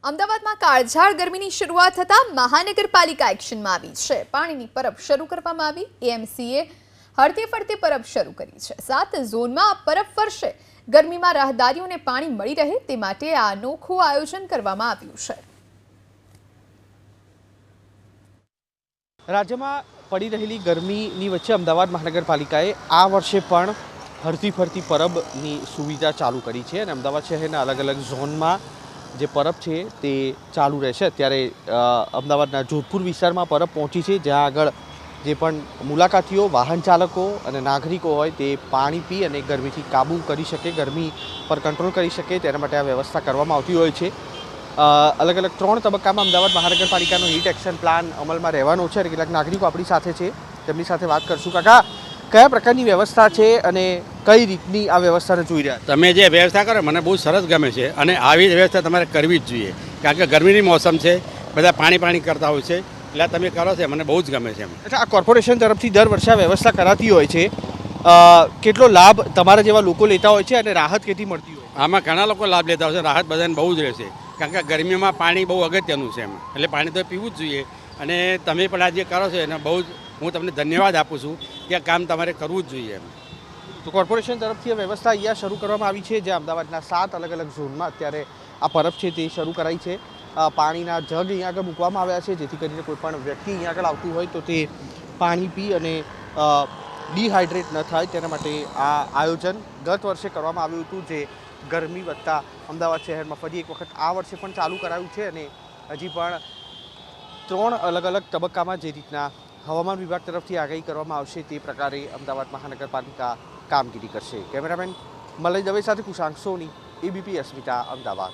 અમદાવાદમાં કાળઝાળ ગરમીની શરૂઆત થતાં મહાનગરપાલિકા એક્શનમાં આવી છે। પાણીની પરબ શરૂ કરવામાં આવી। એએમસીએ હળતે ફરતે પરબ શરૂ કરી છે। 7 ઝોનમાં આ પરબ ફરશે। ગરમીમાં રાહદારીઓને પાણી મળી રહે તે માટે આ અનોખું આયોજન કરવામાં આવ્યું છે। રાજ્યમાં પડી રહેલી ગરમીની વચ્ચે અમદાવાદ મહાનગરપાલિકાએ આ વર્ષે પણ હરતી ફરતી પરબની સુવિધા ચાલુ કરી છે અને અમદાવાદ શહેરના અલગ અલગ ઝોનમાં જે પરબ છે તે ચાલુ રહેશે। અત્યારે અમદાવાદના જોધપુર વિસ્તારમાં પરબ પહોંચી છે, જ્યાં આગળ જે પણ મુલાકાતીઓ, વાહન ચાલકો અને નાગરિકો હોય તે પાણી પી અને ગરમીથી કાબૂ કરી શકે, ગરમી પર કંટ્રોલ કરી શકે તેના માટે આ વ્યવસ્થા કરવામાં આવતી હોય છે। અલગ અલગ 3 તબક્કામાં અમદાવાદ મહાનગરપાલિકાનો હીટ એક્શન પ્લાન અમલમાં રહેવાનો છે અને કેટલાક નાગરિકો આપણી સાથે છે, તેમની સાથે વાત કરશું। કાકા, કયા પ્રકારની વ્યવસ્થા છે અને કઈ રીતની આ વ્યવસ્થાને જોઈ રહ્યા? તમે જે વ્યવસ્થા કરો મને બહુ સરસ ગમે છે અને આવી વ્યવસ્થા તમારે કરવી જ જોઈએ, કારણ કે ગરમીની મોસમ છે, બધા પાણી કરતા હોય છે, એટલે તમે કરો છો મને બહુ જ ગમે છે। અચ્છા, આ કોર્પોરેશન તરફથી દર વર્ષે આ વ્યવસ્થા કરાતી હોય છે, કેટલો લાભ તમારા જેવા લોકો લેતા હોય છે અને રાહત કેટલી મળતી હોય? આમાં ઘણા લોકો લાભ લેતા હોય છે, રાહત બધાને બહુ જ રહેશે, કારણ કે ગરમીમાં પાણી બહુ અગત્યનું છે એટલે પાણી તો પીવું જ જોઈએ। અને તમે પણ આ જે કરો છો એને બહુ જ હું તમને ધન્યવાદ આપું છું કે આ કામ તમારે કરવું જ જોઈએ। તો કોર્પોરેશન તરફથી આ વ્યવસ્થા અહીંયા શરૂ કરવામાં આવી છે, જે અમદાવાદના 7 અલગ અલગ ઝોનમાં અત્યારે આ પરબ છે તે શરૂ કરાઈ છે। પાણીના જગ અહીંયા આગળ મૂકવામાં આવ્યા છે, જેથી કરીને કોઈ પણ વ્યક્તિ અહીંયા આગળ આવતું હોય તો તે પાણી પી અને ડિહાઇડ્રેટ ન થાય તેના માટે આ આયોજન ગત વર્ષે કરવામાં આવ્યું હતું, જે ગરમી વધતા અમદાવાદ શહેરમાં ફરી એક વખત આ વર્ષે પણ ચાલુ કરાયું છે અને હજી પણ 3 અલગ અલગ તબક્કામાં જે રીતના હવામાન વિભાગ તરફથી આગાહી કરવામાં આવશે તે પ્રકારે અમદાવાદ મહાનગરપાલિકા કામગીરી કરશે। કેમેરામેન મલય દવે સાથે કુશાંક સોની, એબીપી અસ્મિતા, અમદાવાદ।